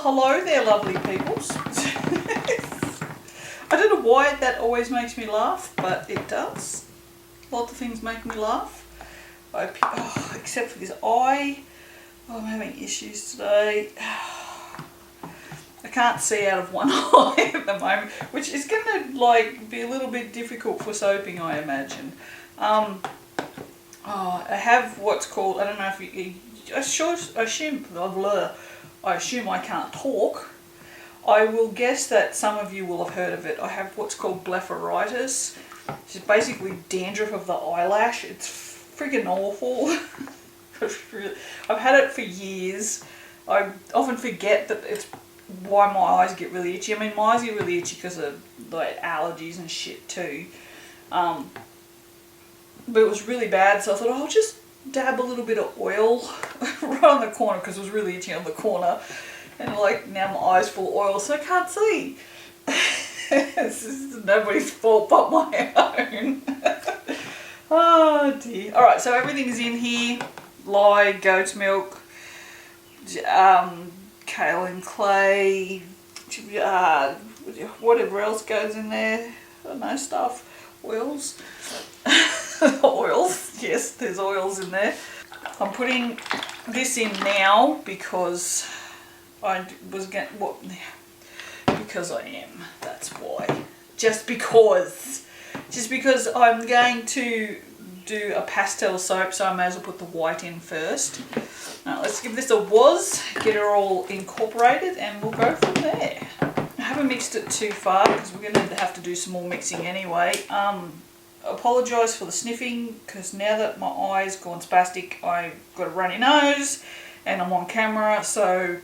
hello there, lovely peoples. I don't know why that always makes me laugh, but it does. Lots of things make me laugh. Except for this eye. Oh, I'm having issues today. I can't see out of one eye at the moment, which is going to like be a little bit difficult for soaping, I imagine. I have what's called, I don't know if you I assume I can't talk. I will guess that some of you will have heard of it. I have what's called blepharitis, which is basically dandruff of the eyelash. It's friggin' awful. I've had it for years. I often forget that it's why my eyes get really itchy. I mean, my eyes get really itchy because of like allergies and shit too. But it was really bad, so I thought, I'll just dab a little bit of oil right on the corner because it was really itchy on the corner. And like now my eyes full of oil, so I can't see. This is nobody's fault but my own. Oh dear. Alright, so everything's in here. Lye, goat's milk, kale and clay, whatever else goes in there. I don't know, stuff. Oils. Oils. Yes, there's oils in there. I'm putting this in now because I was going to, because I am, that's why. Just because I'm going to do a pastel soap, so I may as well put the white in first. Now let's give this a whiz, get her all incorporated, and we'll go from there. I haven't mixed it too far because we're going to have to do some more mixing anyway. Apologise for the sniffing because now that my eye's gone spastic, I've got a runny nose and I'm on camera, so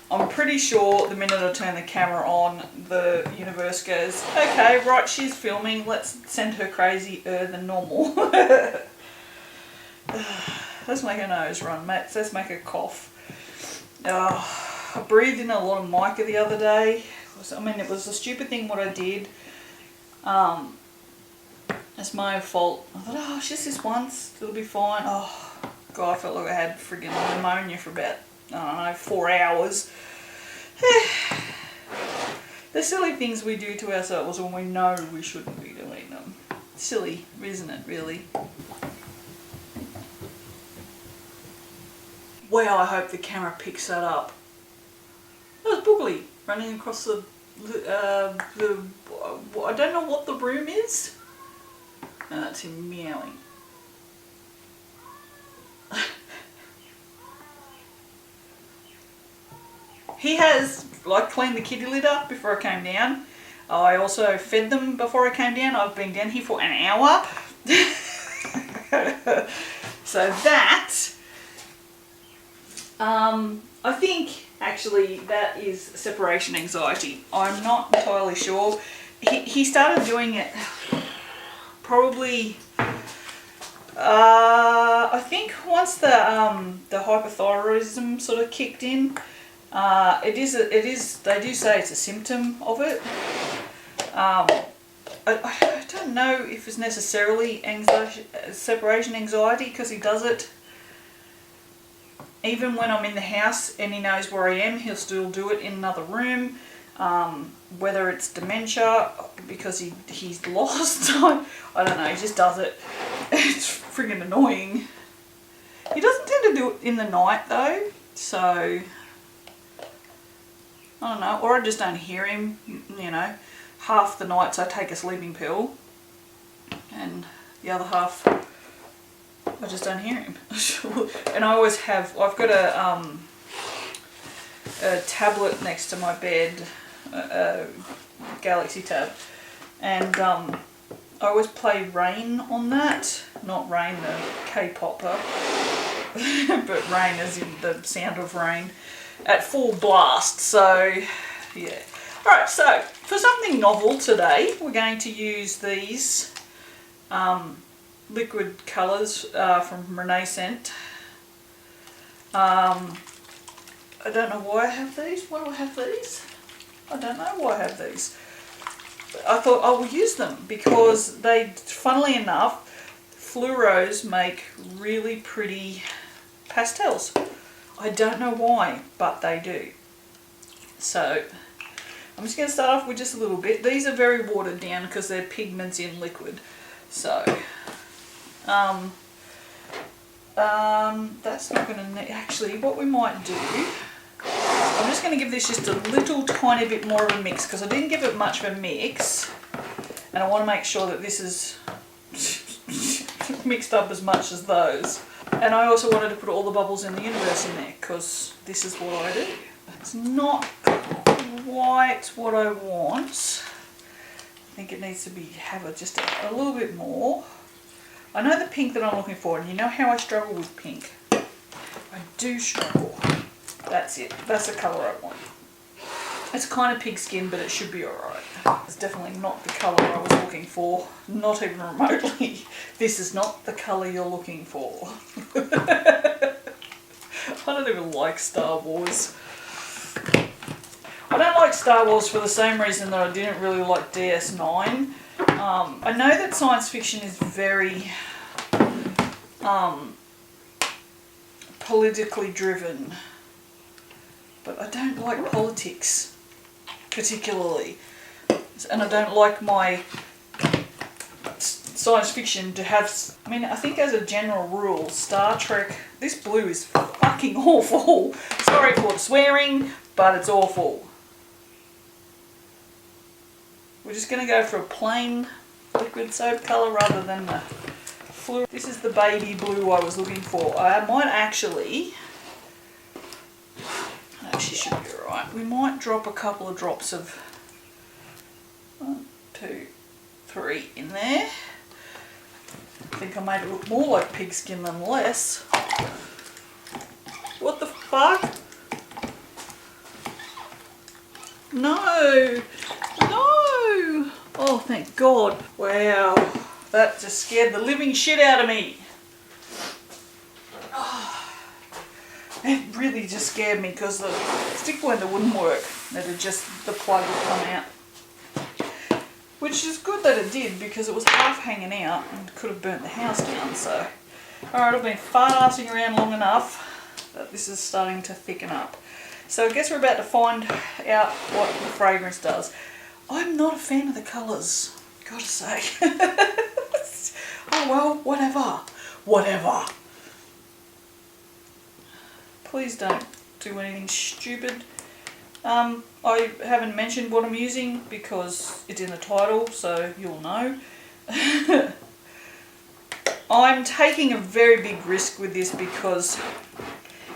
I'm pretty sure the minute I turn the camera on, the universe goes, okay, right, she's filming, let's send her crazier than normal. Let's make her nose run, mate. Let's make her cough. I breathed in a lot of mica the other day. I mean, it was a stupid thing what I did. It's my fault. I thought, oh, it's just this once, it'll be fine. Oh, God, I felt like I had friggin' pneumonia for about, I don't know, 4 hours. The silly things we do to ourselves when we know we shouldn't be doing them. Silly, isn't it, really? Wow, I hope the camera picks that up. That was Boogly running across the I don't know what the room is. No, that's him meowing. He has like cleaned the kitty litter before I came down. I also fed them before I came down. I've been down here for an hour. So that, I think actually that is separation anxiety. I'm not entirely sure. He started doing it probably, I think once the hypothyroidism sort of kicked in. It is, they do say it's a symptom of it. I don't know if it's necessarily separation anxiety because he does it even when I'm in the house and he knows where I am, he'll still do it in another room. Whether it's dementia because he's lost, I don't know, he just does it. It's friggin' annoying. He doesn't tend to do it in the night though, so I don't know, or I just don't hear him, you know. Half the nights I take a sleeping pill and the other half I just don't hear him. And I always have, I've got a tablet next to my bed, a Galaxy Tab, and I always play Rain on that. Not Rain the K-popper, but Rain as in the sound of rain at full blast. So yeah. Alright, so for something novel today we're going to use these liquid colours from Renaissance. I don't know why I have these. Why do I have these? I don't know why I have these. I thought I will use them because they, funnily enough, fluoros make really pretty pastels. I don't know why, but they do. So I'm just going to start off with just a little bit. These are very watered down because they're pigments in liquid. So that's not going to need, actually what we might do, I'm just going to give this just a little tiny bit more of a mix because I didn't give it much of a mix and I want to make sure that this is mixed up as much as those. And I also wanted to put all the bubbles in the universe in there because this is what I do. It's not quite what I want. I think it needs to be just a little bit more. I know the pink that I'm looking for, and you know how I struggle with pink. I do struggle. That's it. That's the colour I want. It's kind of pigskin, but it should be alright. It's definitely not the colour I was looking for. Not even remotely. This is not the colour you're looking for. I don't even like Star Wars. I don't like Star Wars for the same reason that I didn't really like DS9. I know that science fiction is very politically driven, but I don't like politics particularly, and I don't like my science fiction to have, I mean, I think as a general rule, Star Trek, this blue is fucking awful. Sorry for the swearing, but it's awful. We're just going to go for a plain liquid soap colour rather than the fluid. This is the baby blue I was looking for. I might actually should be alright. We might drop a couple of drops of 1, 2, 3 in there. I think I made it look more like pigskin than less. What the fuck? No! No! Oh, thank God. Wow. That just scared the living shit out of me. It really just scared me because the stick blender wouldn't work. The plug would come out. Which is good that it did because it was half hanging out and could have burnt the house down. So, alright, I've been fart-assing around long enough that this is starting to thicken up. So I guess we're about to find out what the fragrance does. I'm not a fan of the colours, gotta say. Oh well, whatever. Whatever. Please don't do anything stupid. I haven't mentioned what I'm using because it's in the title, so you'll know. I'm taking a very big risk with this because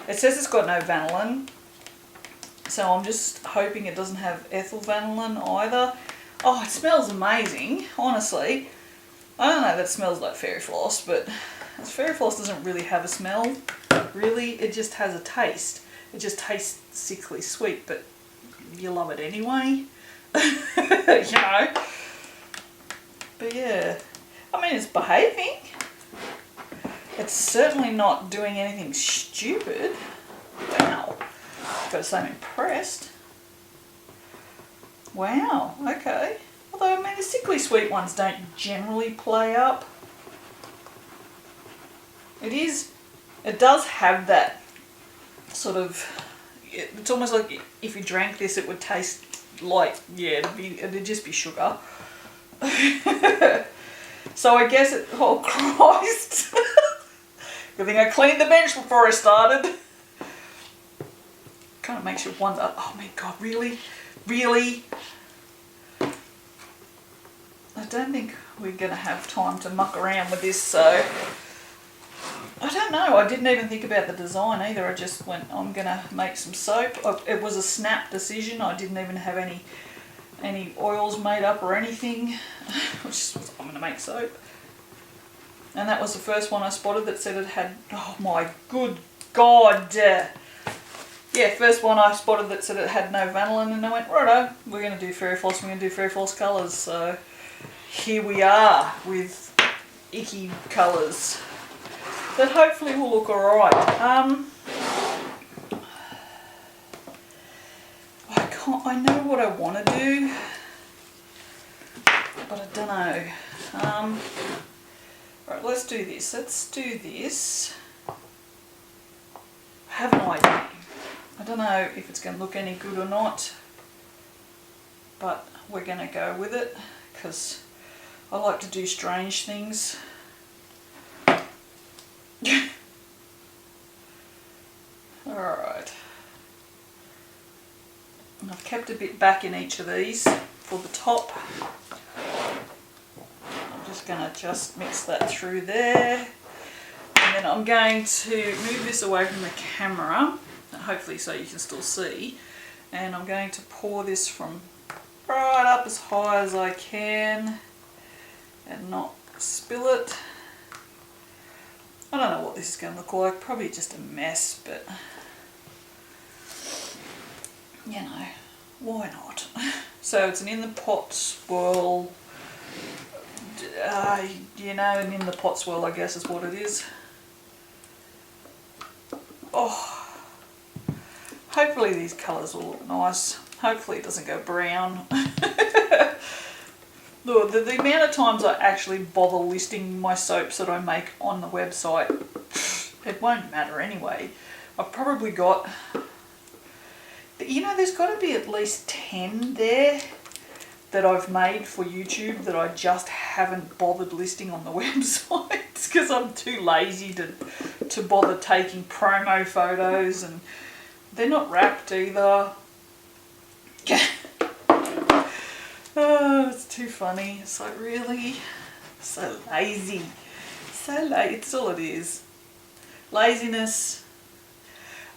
it says it's got no vanillin. So I'm just hoping it doesn't have ethyl vanillin either. Oh, it smells amazing, honestly. I don't know if it smells like fairy floss, but fairy floss doesn't really have a smell. Really, it just has a taste. It just tastes sickly sweet, but you love it anyway. You know. But yeah, I mean, it's behaving. It's certainly not doing anything stupid. Wow. Gotta say I'm impressed. Wow, okay. Although, I mean, the sickly sweet ones don't generally play up. It does have that sort of, it's almost like if you drank this it would taste like, yeah, it'd just be sugar. So I guess oh Christ. Good thing I cleaned the bench before I started. Kind of makes you wonder, oh my God, really? Really? I don't think we're going to have time to muck around with this, so I don't know. I didn't even think about the design either. I just went, I'm going to make some soap. It was a snap decision. I didn't even have any oils made up or anything. Which I'm going to make soap. And that was the first one I spotted that said it had, oh my good God. Yeah, first one I spotted that said it had no vanillin, and I went, righto, we're going to do fairy floss, we're going to do fairy floss colours. So here we are with icky colours that hopefully will look alright. I know what I want to do, but I don't know. Right, let's do this. Let's do this. I have an idea. I don't know if it's going to look any good or not, but we're going to go with it because I like to do strange things. Alright. I've kept a bit back in each of these for the top. I'm just going to mix that through there. And then I'm going to move this away from the camera, hopefully so you can still see. And I'm going to pour this from right up as high as I can and not spill it. I don't know what this is going to look like, probably just a mess, but you know, why not? So it's an in the pot swirl, you know, an in the pot swirl I guess is what it is. Oh, hopefully these colours will look nice. Hopefully it doesn't go brown. Look, the amount of times I actually bother listing my soaps that I make on the website, it won't matter anyway. I've probably got, you know, there's got to be at least 10 there that I've made for YouTube that I just haven't bothered listing on the website because I'm too lazy to bother taking promo photos, and they're not wrapped either. Oh, it's too funny. It's like, really? So lazy. So lazy. It's all it is. Laziness.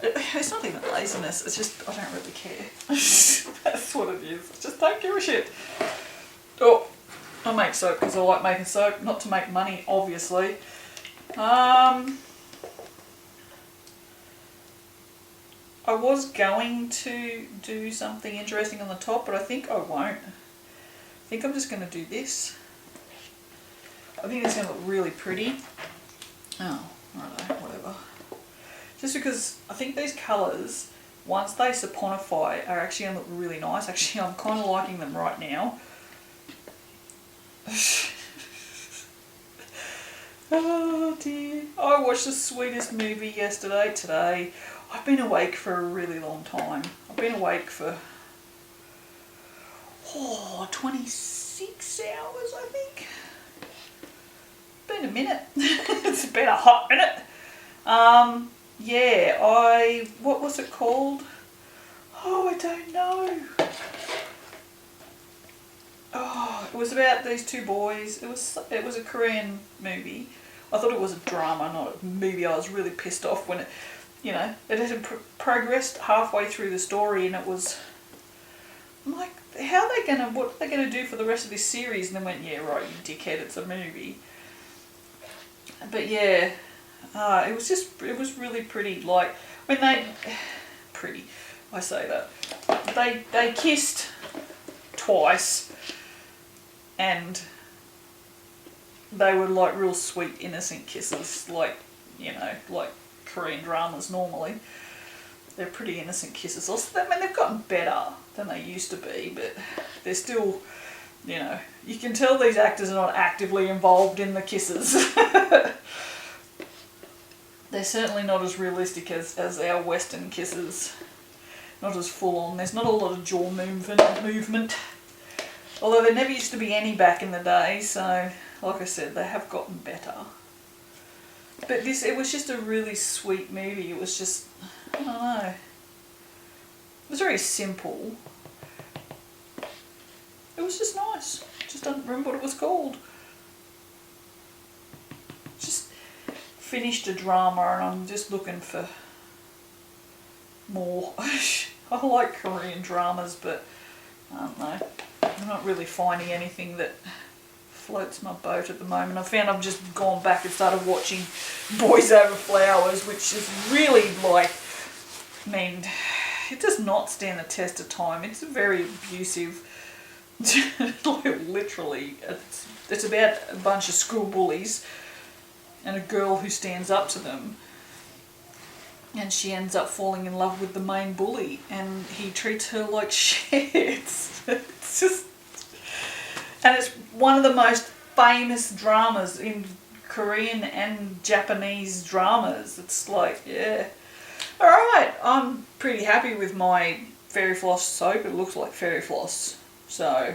It's not even laziness. It's just, I don't really care. That's what it is. I just don't give a shit. Oh, I make soap because I like making soap. Not to make money, obviously. I was going to do something interesting on the top, but I think I won't. I think I'm just going to do this. I think it's going to look really pretty. Oh, righto, whatever. Just because I think these colours, once they saponify, are actually going to look really nice. Actually, I'm kind of liking them right now. Oh dear. I watched the sweetest movie today. I've been awake for a really long time. I've been awake for 26 hours, I think. Been a minute. It's been a hot minute. Yeah, what was it called? Oh, I don't know. Oh, it was about these two boys. It was a Korean movie. I thought it was a drama, not a movie. I was really pissed off when it, you know, it had progressed halfway through the story, and it was, I'm like, what are they gonna do for the rest of this series? And they went, yeah, right, you dickhead, it's a movie. But yeah, it was really pretty. Like when pretty, I say that, they kissed twice, and they were like real sweet, innocent kisses, like, you know, like Korean dramas normally. They're pretty innocent kisses. Also, I mean, they've gotten better than they used to be, but they're still, you know, you can tell these actors are not actively involved in the kisses. They're certainly not as realistic as our Western kisses. Not as full on. There's not a lot of jaw movement. Although there never used to be any back in the day, so like I said, they have gotten better. But it was just a really sweet movie. It was just, I don't know. It was very simple. It was just nice. Just don't remember what it was called. Just finished a drama and I'm just looking for more. I like Korean dramas, but I don't know. I'm not really finding anything that floats my boat at the moment. I found I've just gone back and started watching Boys Over Flowers, which is really like, I mean, it does not stand the test of time. It's very abusive. Like, literally, it's about a bunch of school bullies and a girl who stands up to them, and she ends up falling in love with the main bully, and he treats her like shit. It's just, and it's one of the most famous dramas in Korean and Japanese dramas. It's like, yeah. Alright, I'm pretty happy with my Fairy Floss soap. It looks like Fairy Floss. So,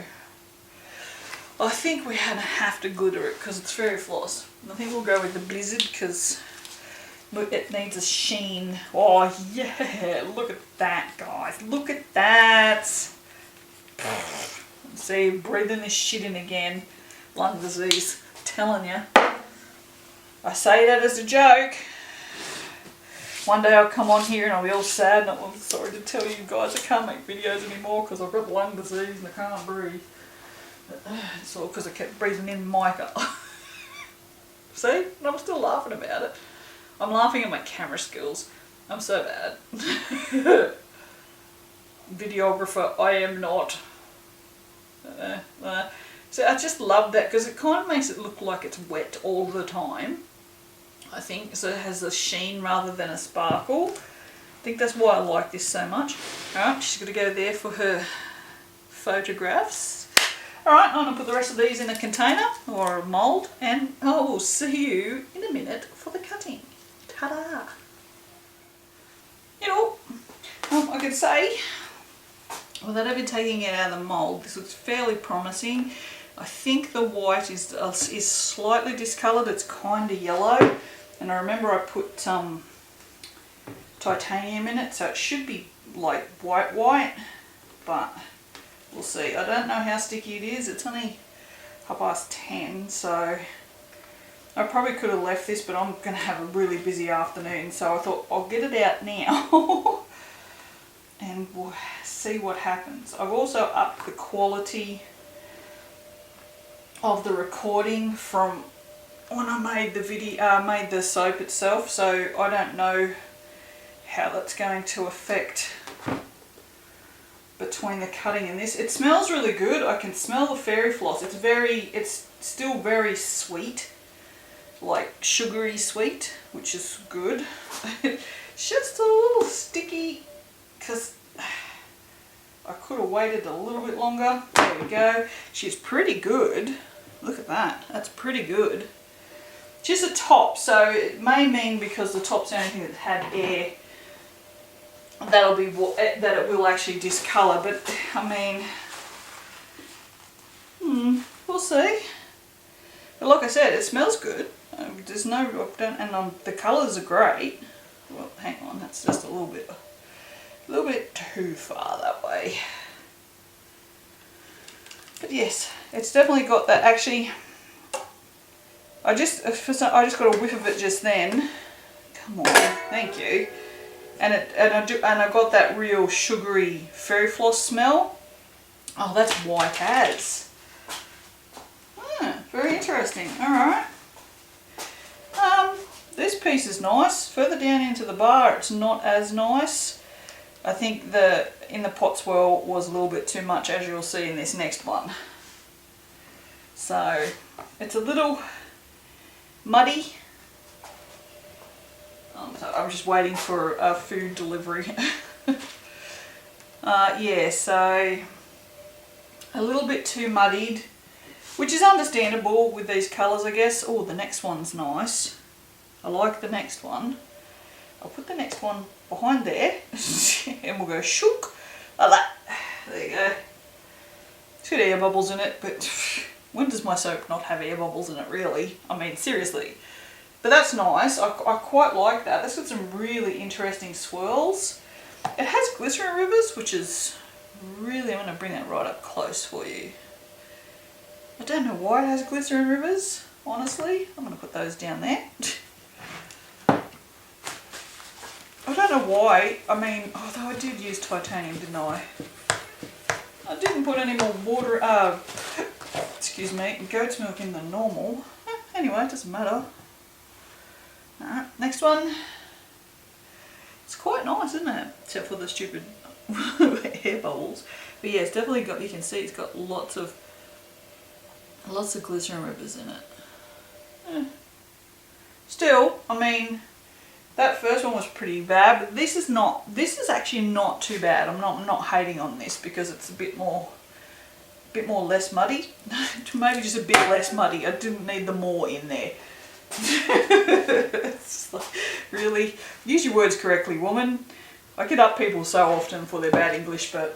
I think we're going to have to glitter it because it's Fairy Floss. I think we'll go with the Blizzard because it needs a sheen. Oh yeah, look at that, guys. Look at that. See, breathing this shit in again. Lung disease. I'm telling you. I say that as a joke. One day I'll come on here and I'll be all sad and I'm sorry to tell you guys I can't make videos anymore because I've got lung disease and I can't breathe. It's all because I kept breathing in mica. See? And I'm still laughing about it. I'm laughing at my camera skills. I'm so bad. Videographer, I am not. So I just love that because it kind of makes it look like it's wet all the time. I think so. It has a sheen rather than a sparkle. I think that's why I like this so much. Alright, she's going to go there for her photographs. Alright, I'm going to put the rest of these in a container or a mould and I will see you in a minute for the cutting. Ta-da! You know, I can say, without even taking it out of the mould, this looks fairly promising. I think the white is slightly discoloured. It's kind of yellow. And I remember I put titanium in it, so it should be like white, but we'll see. I don't know how sticky it is. It's only 10:30, so I probably could have left this, but I'm going to have a really busy afternoon, so I thought I'll get it out now and we'll see what happens. I've also upped the quality of the recording from when I made the video, made the soap itself, so I don't know how that's going to affect between the cutting and this. It smells really good. I can smell the Fairy Floss. It's still very sweet, like sugary sweet, which is good. It's just a little sticky because I could have waited a little bit longer. There we go. She's pretty good. Look at that. That's pretty good. Just a top, so it may mean because the top's the only thing that had air, that it will actually discolour. But I mean, we'll see. But like I said, it smells good. There's no, the colours are great. Well, hang on, that's just a little bit too far that way. But yes, it's definitely got that. Actually, I just got a whiff of it just then. Come on, thank you. And I got that real sugary Fairy Floss smell. Oh, that's white as. Very interesting. All right. This piece is nice. Further down into the bar, it's not as nice. I think the in the pot swirl was a little bit too much, as you'll see in this next one. So it's a little muddy. I'm just waiting for a food delivery. Yeah, so a little bit too muddied, which is understandable with these colours, I guess. Oh, the next one's nice. I like the next one. I'll put the next one behind there and we'll go shook like that. There you go. It's got air bubbles in it, but when does my soap not have air bubbles in it, really? I mean, seriously. But that's nice. I quite like that. That's got some really interesting swirls. It has glycerin rivers, which is really, I'm going to bring that right up close for you. I don't know why it has glycerin rivers, honestly. I'm going to put those down there. I don't know why. I mean, although I did use titanium, didn't I? I didn't put any more water, excuse me, goat's milk in than normal. Anyway, it doesn't matter. Alright, next one. It's quite nice, isn't it? Except for the stupid air bubbles. But yeah, it's definitely got, you can see it's got lots of glycerin rivers in it. Still, I mean, that first one was pretty bad, but this is actually not too bad. I'm not hating on this because it's a bit more less muddy. Maybe just a bit less muddy. I didn't need the more in there. It's like, really, use your words correctly, woman. I get up people so often for their bad English, but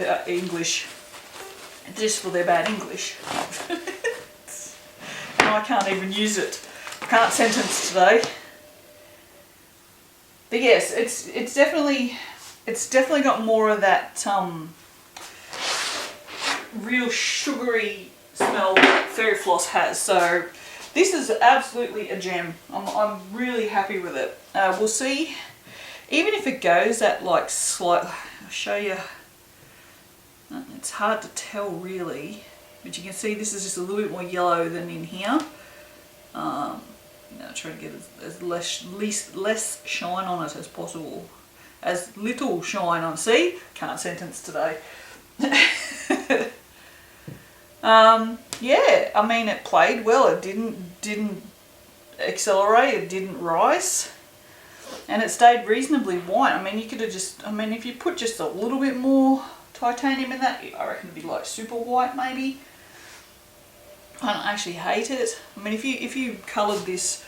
just for their bad English. And I can't even use it. I can't sentence today. But yes, it's definitely got more of that real sugary smell that Fairy Floss has. So this is absolutely a gem. I'm really happy with it. We'll see. Even if it goes at like slight, I'll show you. It's hard to tell really, but you can see this is just a little bit more yellow than in here. Now try to get as less shine on it as possible. As little shine on. See? Can't sentence today. Yeah, I mean it played well. It didn't accelerate. It didn't rise. And it stayed reasonably white. I mean, you could have just, I mean, if you put just a little bit more titanium in that, I reckon it'd be like super white maybe. I don't actually hate it. I mean, if you coloured this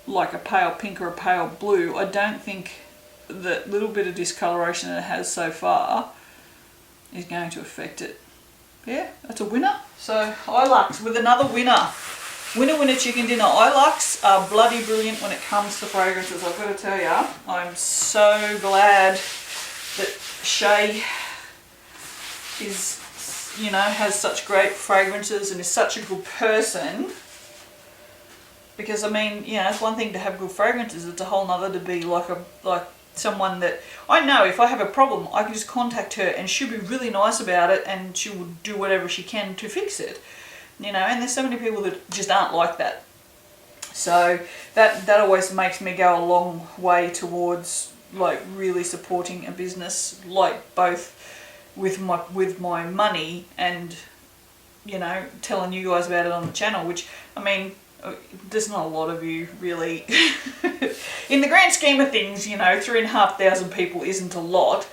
like a pale pink or a pale blue, I don't think that little bit of discoloration that it has so far is going to affect it. Yeah, that's a winner. So Ilux with another winner. Winner chicken dinner. Ilux are bloody brilliant when it comes to fragrances. I've got to tell you, I'm so glad that Shay is, you know, has such great fragrances and is such a good person. Because I mean, you know, it's one thing to have good fragrances, it's a whole nother to be like someone that I know if I have a problem, I can just contact her and she'll be really nice about it and she will do whatever she can to fix it. You know, and there's so many people that just aren't like that. So that always makes me go a long way towards like really supporting a business, like both with my money and, you know, telling you guys about it on the channel, which I mean, there's not a lot of you really. In the grand scheme of things, you know, 3,500 people isn't a lot,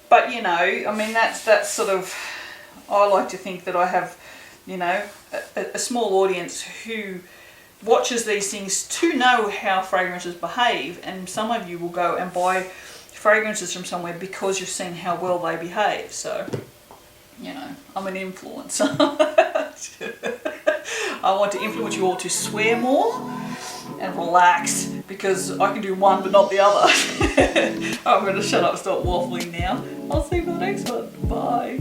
but you know, I mean that's sort of, I like to think that I have, you know, a small audience who watches these things to know how fragrances behave, and some of you will go and buy fragrances from somewhere because you've seen how well they behave. So, you know, I'm an influencer. I want to influence you all to swear more and relax, because I can do one but not the other. I'm going to shut up, stop waffling now. I'll see you for the next one. Bye.